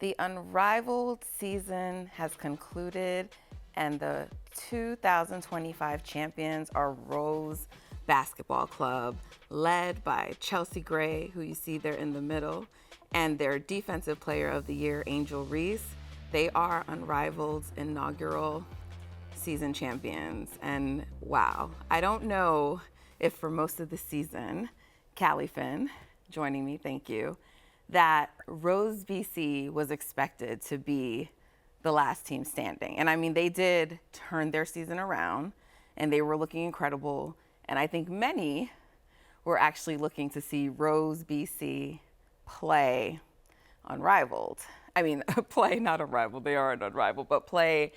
The Unrivaled season has concluded, and the 2025 champions are Rose Basketball Club, led by Chelsea Gray, who you see there in the middle, and their Defensive Player of the Year, Angel Reese. They are Unrivaled's inaugural season champions. And wow, I don't know if for most of the season, Callie Finn, joining me, thank you, that Rose BC was expected to be the last team standing. And I mean, they did turn their season around and they were looking incredible. And I think many were actually looking to see Rose BC play Unrivaled. I mean, play not Unrivaled, they are an Unrivaled, but play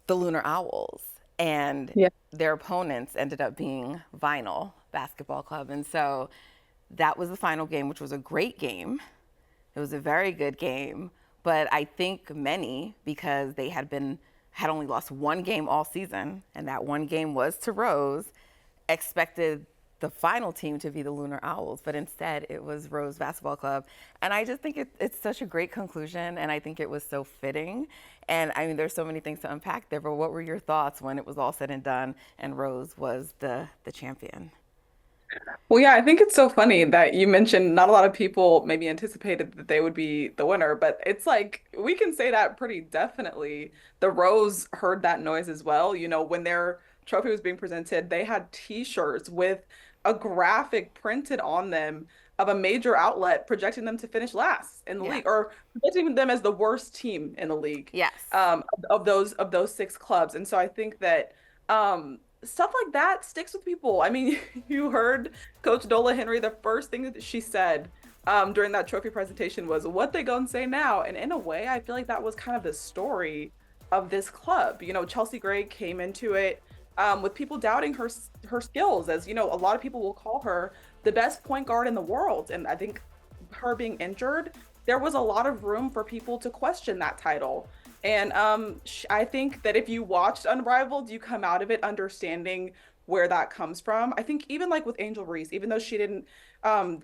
the Lunar Owls. And their opponents ended up being Vinyl Basketball Club. And so that was the final game, which was a great game. It was a very good game. But I think many, because they had only lost one game all season, and that one game was to Rose, expected the final team to be the Lunar Owls, but instead it was Rose Basketball Club. And I just think it's such a great conclusion, and I think it was so fitting. And I mean, there's so many things to unpack there, but what were your thoughts when it was all said and done and Rose was the champion? Well, yeah, I think it's so funny that you mentioned not a lot of people maybe anticipated that they would be the winner, but it's like we can say that pretty definitely. The Rose heard that noise as well. You know, when their trophy was being presented, they had t-shirts with a graphic printed on them of a major outlet projecting them to finish last in the Yeah. league or projecting them as the worst team in the league Yes. of those six clubs. And so I think that stuff like that sticks with people. I mean, you heard Coach Dola Henry, the first thing that she said during that trophy presentation was, "What they gonna say now?" And in a way, I feel like that was kind of the story of this club. You know, Chelsea Gray came into it with people doubting her skills, as you know, a lot of people will call her the best point guard in the world. And I think her being injured, there was a lot of room for people to question that title. And I think that if you watched Unrivaled, you come out of it understanding where that comes from. I think even like with Angel Reese, even though she didn't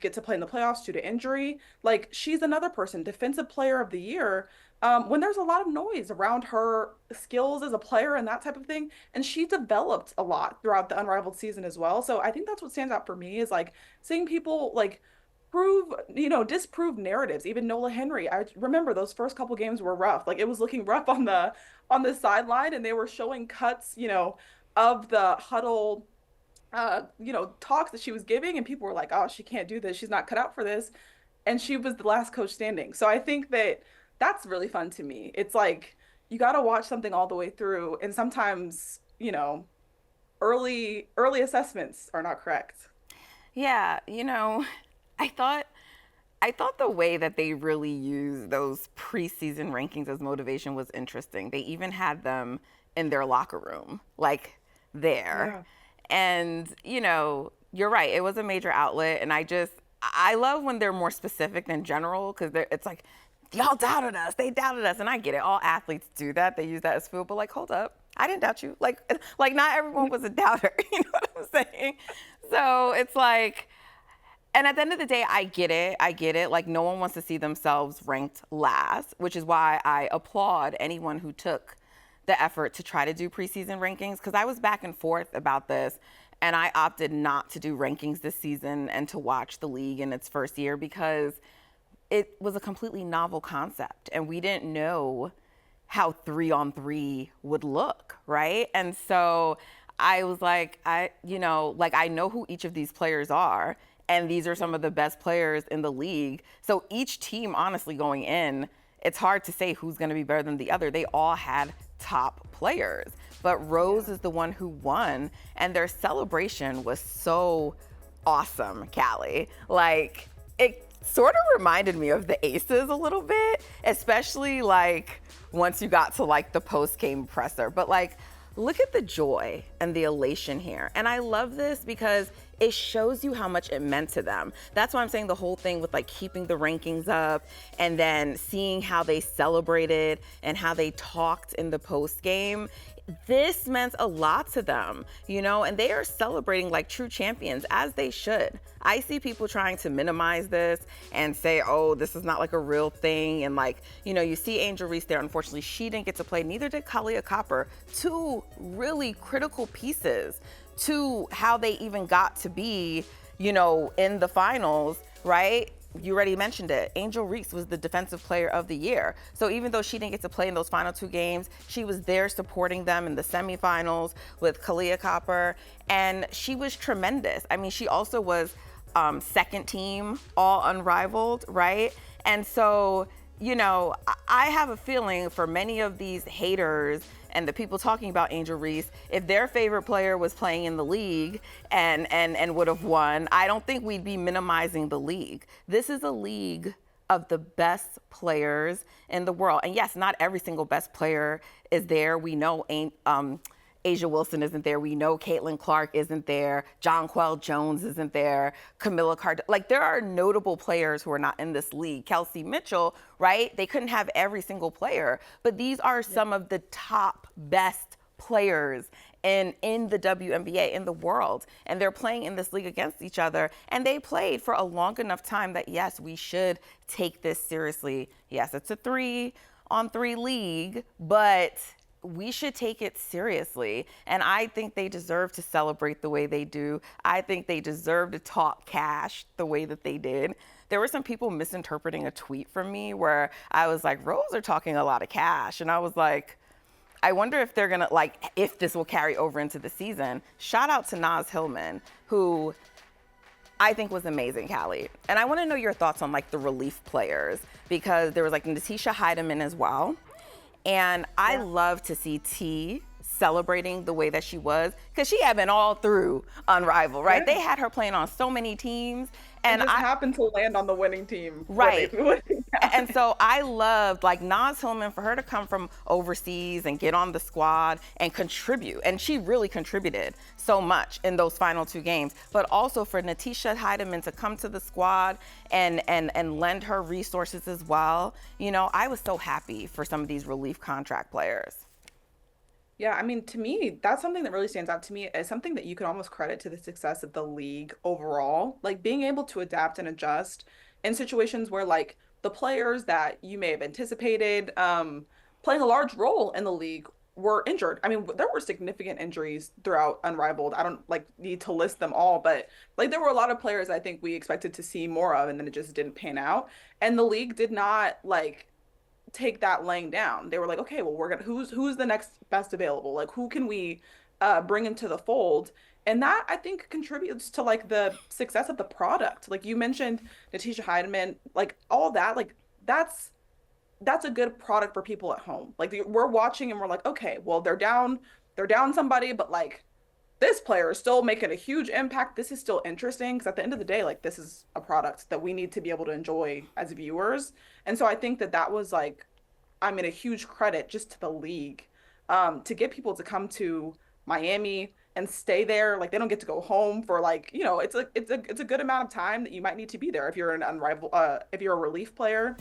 get to play in the playoffs due to injury, like she's another person, Defensive Player of the Year. When there's a lot of noise around her skills as a player and that type of thing, and she developed a lot throughout the Unrivaled season as well. So I think that's what stands out for me is like seeing people like disprove narratives. Even Nola Henry, I remember those first couple games were rough. Like it was looking rough on the sideline, and they were showing cuts, of the huddle, talks that she was giving, and people were like, "Oh, she can't do this. She's not cut out for this," and she was the last coach standing. So I think that that's really fun to me. It's like you got to watch something all the way through, and sometimes, early assessments are not correct. Yeah, I thought the way that they really used those preseason rankings as motivation was interesting. They even had them in their locker room, like there. Yeah. And, you're right, it was a major outlet. And I love when they're more specific than general because it's like, y'all doubted us, they doubted us. And I get it, all athletes do that. They use that as fuel, but like, hold up. I didn't doubt you. Like not everyone was a doubter. You know what I'm saying? So it's like, and at the end of the day, I get it. I get it. Like, no one wants to see themselves ranked last, which is why I applaud anyone who took the effort to try to do preseason rankings, because I was back and forth about this, and I opted not to do rankings this season and to watch the league in its first year because it was a completely novel concept, and we didn't know how 3-on-3 would look, right? And so I was like, I know who each of these players are, and these are some of the best players in the league. So each team, honestly, going in, it's hard to say who's going to be better than the other. They all had top players. But Rose is the one who won, and their celebration was so awesome, Callie. Like, it sort of reminded me of the Aces a little bit, especially, like, once you got to, like, the post-game presser. But, like, look at the joy and the elation here. And I love this because it shows you how much it meant to them. That's why I'm saying the whole thing with like keeping the rankings up and then seeing how they celebrated and how they talked in the post game. this meant a lot to them, you know, and they are celebrating like true champions, as they should. I see people trying to minimize this and say, oh, this is not like a real thing. And like, you know, you see Angel Reese there. Unfortunately, she didn't get to play, neither did Kalia Copper. Two really critical pieces to how they even got to be, you know, in the finals, right? You already mentioned it. Angel Reese was the defensive player of the year. So even though she didn't get to play in those final two games, she was there supporting them in the semifinals with Kalia Copper, and she was tremendous. I mean, she also was second team all Unrivaled, right? And so, you know, I have a feeling for many of these haters and the people talking about Angel Reese, if their favorite player was playing in the league and would have won, I don't think we'd be minimizing the league. This is a league of the best players in the world. And yes, not every single best player is there. We know Asia Wilson isn't there. We know Caitlin Clark isn't there. Jonquel Jones isn't there. Camilla Card. Like, there are notable players who are not in this league. Kelsey Mitchell, right? They couldn't have every single player, but these are some of the top best players in the WNBA, in the world. And they're playing in this league against each other. And they played for a long enough time that, yes, we should take this seriously. Yes, it's a 3-on-3 league, but we should take it seriously. And I think they deserve to celebrate the way they do. I think they deserve to talk cash the way that they did. There were some people misinterpreting a tweet from me where I was like, Rose are talking a lot of cash. And I was like, I wonder if they're gonna, like, if this will carry over into the season. Shout out to Naz Hillman, who I think was amazing, Callie. And I wanna know your thoughts on like the relief players, because there was like Natisha Heidemann as well. And I love to see T celebrating the way that she was, because she had been all through Unrivaled, right? They had her playing on so many teams. And just happened to land on the winning team. Right. And so I loved, like, Naz Hillman, for her to come from overseas and get on the squad and contribute. And she really contributed so much in those final two games. But also for Natisha Heidemann to come to the squad and lend her resources as well. You know, I was so happy for some of these relief contract players. Yeah, I mean, to me, that's something that really stands out to me as something that you could almost credit to the success of the league overall. Like, being able to adapt and adjust in situations where, like, the players that you may have anticipated playing a large role in the league were injured. I mean, there were significant injuries throughout Unrivaled. I don't like need to list them all, but like there were a lot of players I think we expected to see more of, and then it just didn't pan out. And the league did not like take that laying down. They were like, okay, well, we're gonna who's the next best available? Like, who can we bring into the fold? And that I think contributes to like the success of the product. Like you mentioned, Natisha Heidemann, like all that, like that's a good product for people at home. Like we're watching and we're like, okay, well, they're down somebody, but like this player is still making a huge impact. This is still interesting because at the end of the day, like this is a product that we need to be able to enjoy as viewers. And so I think that that was like, I mean, a huge credit just to the league to get people to come to Miami and stay there. Like they don't get to go home for like, you know, it's a good amount of time that you might need to be there if you're an unrivaled if you're a relief player.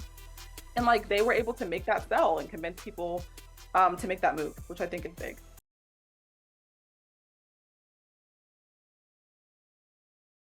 And like they were able to make that sell and convince people to make that move, which I think is big.